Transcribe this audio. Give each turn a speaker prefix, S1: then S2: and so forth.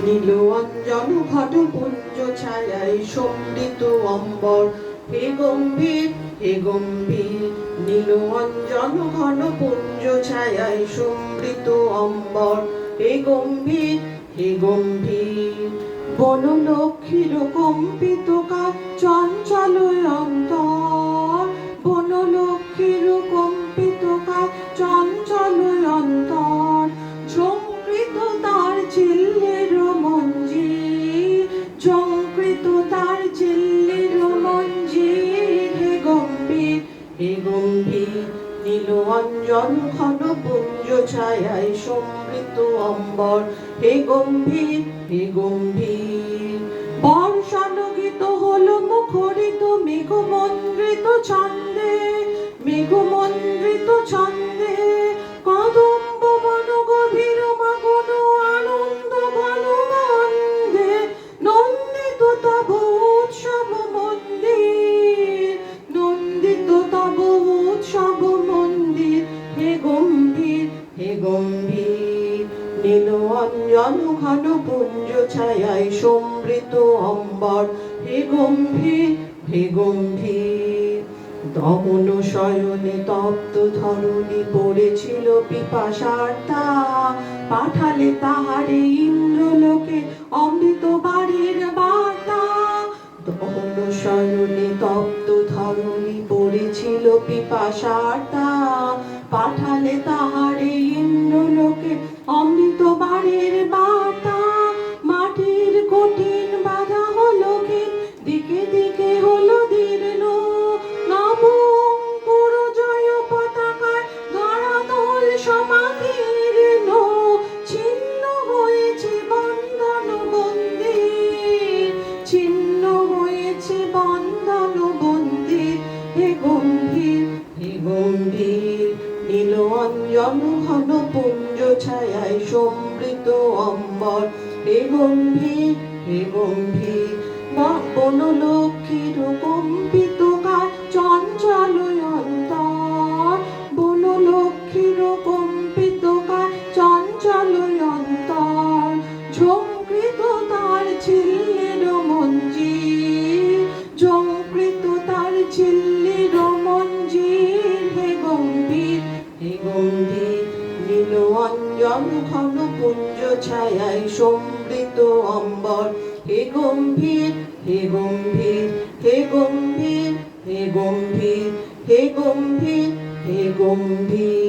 S1: নীল অঞ্জন ঘট পুঞ্জ ছায়ায় সমৃত অম্বর, হে গম্ভীর হে গম্ভীর। নীল অঞ্জন ঘন পুঞ্জ ছায়ায় সমৃত অম্বর, হে গম্ভীর হে গম্ভীর। বনলক্ষ্মীর কম্পিত কাজ চঞ্চল অন্তর, বনলক্ষ্মীর কম্পিত কাজ চঞ্চল অন্তর। ঝঙ্কৃত তার চিল্লের মঞ্জির, ঝঙ্কৃত তার চিল্লের মঞ্জির, হে গম্ভীর হে গম্ভীর। নীল অঞ্জন ঘন পুঞ্জ ছায়ায় সমৃত অম্বর, হে গম্ভীর হে গম্ভীর। বর্ষণ গীত হলো মুখরিত মেঘমন্দ্রিত ছন্দে, মেঘমন্দ্রিত ছন্দে। কদম্ব বন গভীর মগন আনন্দ গণবন্দে, নন্দিত তব উৎসব মন্দির, নন্দিত তব উৎসব মন্দির, হে গম্ভীর হে গম্ভীর। নীল অঞ্জন ঘন পুঞ্জ ছায়ায় সমৃত অম্বর, হে গম্ভীর হে গম্ভীর। দমন শয়নে তপ্ত ধরণী পড়েছিল পিপাসার্তা, পাঠালে তাহারে ইন্দ্রলোকে অমৃত বাড়ির বার্তা। দমন শয়নে তপ্ত ধরণী পড়েছিল পিপাসার্তা, পাঠালে তাহারে ইন্দ্রলোকে অমৃত বাড়ির বার্তা। মাটির কঠিন বাধা হলো ক্ষীণ, দিকে দিকে হলো দীর্ণ, নব অঙ্কুর জয় পতাকায় ধরাতল সমাকীর্ণ। ছিন্ন হয়েছে বন্ধন বন্দির, ছিন্ন হয়েছে বন্ধন বন্দির, হে গম্ভীর হে গম্ভীর। নীল অঞ্জন ঘন পুঞ্জ ছায়ায় সমৃত অম্বর, হে গম্ভীর হে গম্ভীর। বনলক্ষ্মীর কম্পিত কাজ চঞ্চল অন্তর, বনলক্ষ্মীর কম্পিত কাজ চঞ্চল অন্তর। ঝঙ্কৃত তার ছিল্লের মঞ্জির, ঝঙ্কৃত তার ছিল্লের মঞ্জির, হে গম্ভীর হে গম্ভীর। নীল অঞ্জন ঘন পুঞ্জ ছায়ায় সমৃত অম্বর, হে গম্ভীর হে গম্ভীর হে গম্ভীর হে গম্ভীর হে গম্ভীর হে গম্ভীর।